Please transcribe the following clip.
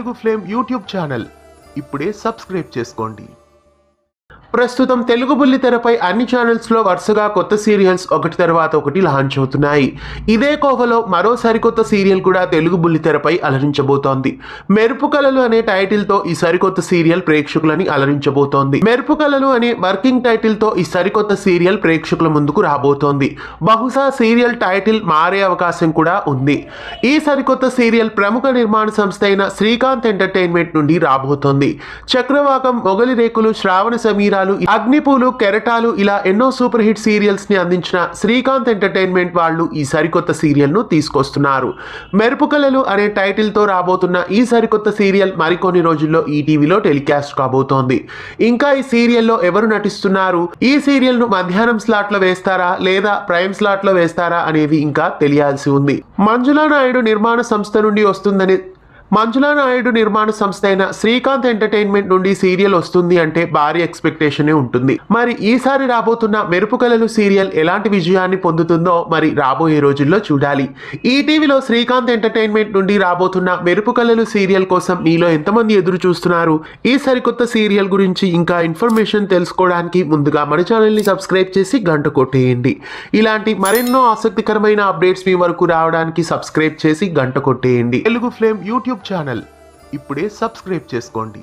Telugu flame YouTube channel ఇప్పుడే subscribe చేసుకోండి. ప్రస్తుతం తెలుగు బుల్లితెరపై అన్ని ఛానల్స్లో వరుసగా కొత్త సీరియల్స్ ఒకటి తర్వాత ఒకటి లాంచ్ అవుతున్నాయి. ఇదే కోవలో మరో సరికొత్త సీరియల్ కూడా తెలుగు బుల్లితెరపై అలరించబోతోంది. మెరుపు కళలు అనే టైటిల్తో ఈ సరికొత్త సీరియల్ ప్రేక్షకులని అలరించబోతోంది. మెరుపు కళలు అనే వర్కింగ్ టైటిల్తో ఈ సరికొత్త సీరియల్ ప్రేక్షకుల ముందుకు రాబోతోంది. బహుశా సీరియల్ టైటిల్ మారే అవకాశం కూడా ఉంది. ఈ సరికొత్త సీరియల్ ప్రముఖ నిర్మాణ సంస్థ అయిన శ్రీకాంత్ ఎంటర్టైన్మెంట్ నుండి రాబోతోంది. చక్రవాకం, మొగలి రేకులు, శ్రావణ సమీర, అగ్నిపూలు, కెరటాలు ఇలా ఎన్నో సూపర్ హిట్ సీరియల్స్ ని అందించిన శ్రీకాంత్ ఎంటర్టైన్మెంట్ వాళ్ళు ఈ సరికొత్త సీరియల్ ను తీసుకొస్తున్నారు. మెరుపు కళలు అనే టైటిల్ తో రాబోతున్న ఈ సరికొత్త సీరియల్ మరికొన్ని రోజుల్లో ఈటీవీలో టెలికాస్ట్ కాబోతోంది. ఇంకా ఈ సీరియల్లో ఎవరు నటిస్తున్నారు, ఈ సీరియల్ ను మధ్యాహ్నం స్లాట్ లో వేస్తారా లేదా ప్రైమ్ స్లాట్ లో వేస్తారా అనేవి ఇంకా తెలియాల్సి ఉంది. మంజులా నాయుడు నిర్మాణ సంస్థ అయిన శ్రీకాంత్ ఎంటర్టైన్మెంట్ నుండి సీరియల్ వస్తుంది అంటే భారీ ఎక్స్పెక్టేషనే ఉంటుంది. మరి ఈసారి రాబోతున్న మెరుపు కళలు సీరియల్ ఎలాంటి విజయాన్ని పొందుతుందో మరి రాబోయే రోజుల్లో చూడాలి. ఈటీవీలో శ్రీకాంత్ ఎంటర్టైన్మెంట్ నుండి రాబోతున్న మెరుపు కళలు సీరియల్ కోసం మీలో ఎంతమంది ఎదురు చూస్తున్నారు? ఈ సరికొత్త సీరియల్ గురించి ఇంకా ఇన్ఫర్మేషన్ తెలుసుకోవడానికి ముందుగా మన ఛానల్ని సబ్స్క్రైబ్ చేసి గంట కొట్టేయండి. ఇలాంటి మరెన్నో ఆసక్తికరమైన అప్డేట్స్ మీ వరకు రావడానికి సబ్స్క్రైబ్ చేసి గంట కొట్టేయండి. తెలుగు ఫ్లేమ్ యూట్యూబ్ ఛానల్ ఇప్పుడే సబ్స్క్రైబ్ చేసుకోండి.